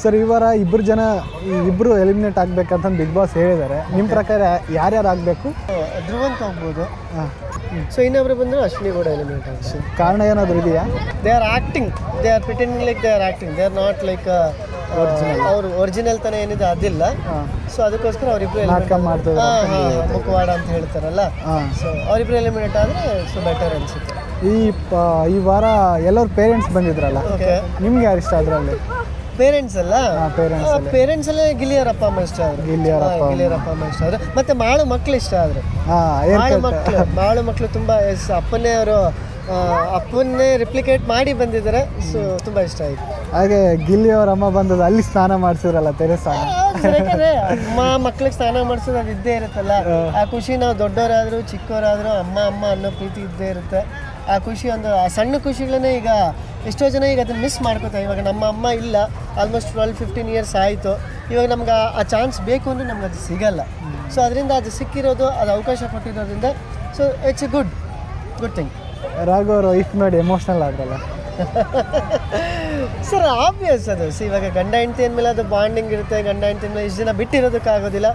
Sir ಈ ವಾರ ಇಬ್ಬರು ಎಲಿಮಿನೇಟ್ ಆಗಬೇಕಂತ ಬಿಗ್ ಬಾಸ್ ಹೇಳಿದ್ದಾರೆ. ನಿಮ್ಮ ಪ್ರಕಾರ ಯಾರ್ಯಾರು ಆಗಬೇಕು? ಧ್ರುವಂತ ಹೋಗ್ಬೋದು. ಸೊ ಇನ್ನೊಬ್ರು ಬಂದರೆ ಅಶ್ವಿನಿ ಕೂಡ ಎಲಿಮಿನೇಟ್ ಆಗ್ಬೋದು. ಕಾರಣ ಏನಾದರೂ ಇದೆಯಾ? They are acting, they are pretending like they are acting, they are not like ಅವರು ಒರಿಜಿನಲ್ ತನ ಏನಿದೆ ಅದಿಲ್ಲ. ಸೊ ಅದಕ್ಕೋಸ್ಕರ ಅವರಿಬ್ರು ಮುಖವಾಡ ಅಂತ ಹೇಳ್ತಾರಲ್ಲ, ಸೊ ಅವರಿಬ್ರು ಎಲಿಮಿನೇಟ್ ಆದರೆ ಸೊ ಬೆಟರ್ ಅನಿಸುತ್ತೆ. ಈ ವಾರ ಎಲ್ಲರೂ ಪೇರೆಂಟ್ಸ್ ಬಂದಿದ್ರಲ್ಲ, ನಿಮ್ಗೆ ಯಾರು ಇಷ್ಟ ಅದರಲ್ಲಿ? ಪೇರೆಂಟ್ಸ್ ಅಲ್ಲ, ಪೇರೆಂಟ್ಸ್ ಅಲ್ಲೇ ಗಿಲಿಯರ್ ಅಪ್ಪ ಅಮ್ಮ ಇಷ್ಟ ಆದ್ರು, ಗಿಲಿಯರ್ ಅಪ್ಪ ಅಮ್ಮ ಇಷ್ಟ ಆದ್ರು. ಮತ್ತೆ ಮಾಳು ಮಕ್ಳು ಇಷ್ಟ ಆದ್ರು. ಮಾಳು ಮಕ್ಕಳು ತುಂಬಾ ಅಪ್ಪನ್ನೇ ಅವರು ಅಪ್ಪನ್ನೇ ರಿಪ್ಲಿಕೇಟ್ ಮಾಡಿ ಬಂದಿದ್ದಾರೆ. ಸೊ ತುಂಬಾ ಇಷ್ಟ ಆಯ್ತು. ಹಾಗೆ ಗಿಲ್ಲಿ ಅವ್ರ ಅಮ್ಮ ಬಂದದ್ದು ಅಲ್ಲಿ ಸ್ನಾನ ಮಾಡಿಸಿದ್ರಲ್ಲ, ತೆರೆ ಸ್ನಾನ. ಯಾಕಂದ್ರೆ ಅಮ್ಮ ಮಕ್ಳಿಗೆ ಸ್ನಾನ ಮಾಡಿಸೋದು ಅದು ಇದ್ದೇ ಇರುತ್ತಲ್ಲ, ಆ ಖುಷಿ ನಾವು ದೊಡ್ಡವರಾದ್ರು ಚಿಕ್ಕವರಾದ್ರು ಅಮ್ಮ ಅಮ್ಮ ಅನ್ನೋ ಪ್ರೀತಿ ಇದ್ದೇ ಇರುತ್ತೆ. ಆ ಖುಷಿ ಒಂದು ಆ ಸಣ್ಣ ಖುಷಿಗಳನ್ನೇ ಈಗ ಎಷ್ಟೋ ಜನ ಈಗ ಅದನ್ನು ಮಿಸ್ ಮಾಡ್ಕೋತಾರೆ. ಇವಾಗ ನಮ್ಮ ಅಮ್ಮ ಇಲ್ಲ, ಆಲ್ಮೋಸ್ಟ್ 12-15 ಇಯರ್ಸ್ ಆಯಿತು. ಇವಾಗ ನಮ್ಗೆ ಆ ಚಾನ್ಸ್ ಬೇಕು ಅಂದರೆ ನಮ್ಗೆ ಅದು ಸಿಗಲ್ಲ. ಸೊ ಅದರಿಂದ ಅದು ಸಿಕ್ಕಿರೋದು, ಅದು ಅವಕಾಶ ಕೊಟ್ಟಿರೋದ್ರಿಂದ so it's a good thing. Raghu ಅವ್ರ ವೈಫ್ ನೋಡಿ ಎಮೋಷ್ನಲ್ ಆದ್ರಲ್ಲ. ಸರ್ ಆಬ್ವಿಯಸ್ ಅದು. ಇವಾಗ ಗಂಡ ಹೆಂಡತಿ ಅಂದಮೇಲೆ ಅದು ಬಾಂಡಿಂಗ್ ಇರುತ್ತೆ. ಗಂಡ ಹೆಂಡತಿ ಮೇಲೆ ಇಷ್ಟು ದಿನ ಬಿಟ್ಟಿರೋದಕ್ಕಾಗೋದಿಲ್ಲ,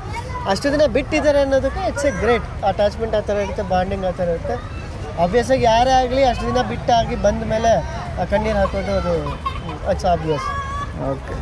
ಅಷ್ಟು ದಿನ ಬಿಟ್ಟಿದ್ದಾರೆ ಅನ್ನೋದಕ್ಕೆ ಇಟ್ಸ್ ಎ ಗ್ರೇಟ್. ಅಟ್ಯಾಚ್ಮೆಂಟ್ ಆ ಥರ ಇರುತ್ತೆ, ಬಾಂಡಿಂಗ್ ಆ ಥರ ಇರುತ್ತೆ. ಆಬ್ವಿಯಸ್ ಆಗಿ ಯಾರೇ ಆಗಲಿ ಅಷ್ಟು ದಿನ ಬಿಟ್ಟಾಗಿ ಬಂದ ಮೇಲೆ ಕಣ್ಣೀರು ಹಾಕೋದು ಅದು ಇಟ್ಸ್ ಆಬ್ವಿಯಸ್. ಓಕೆ.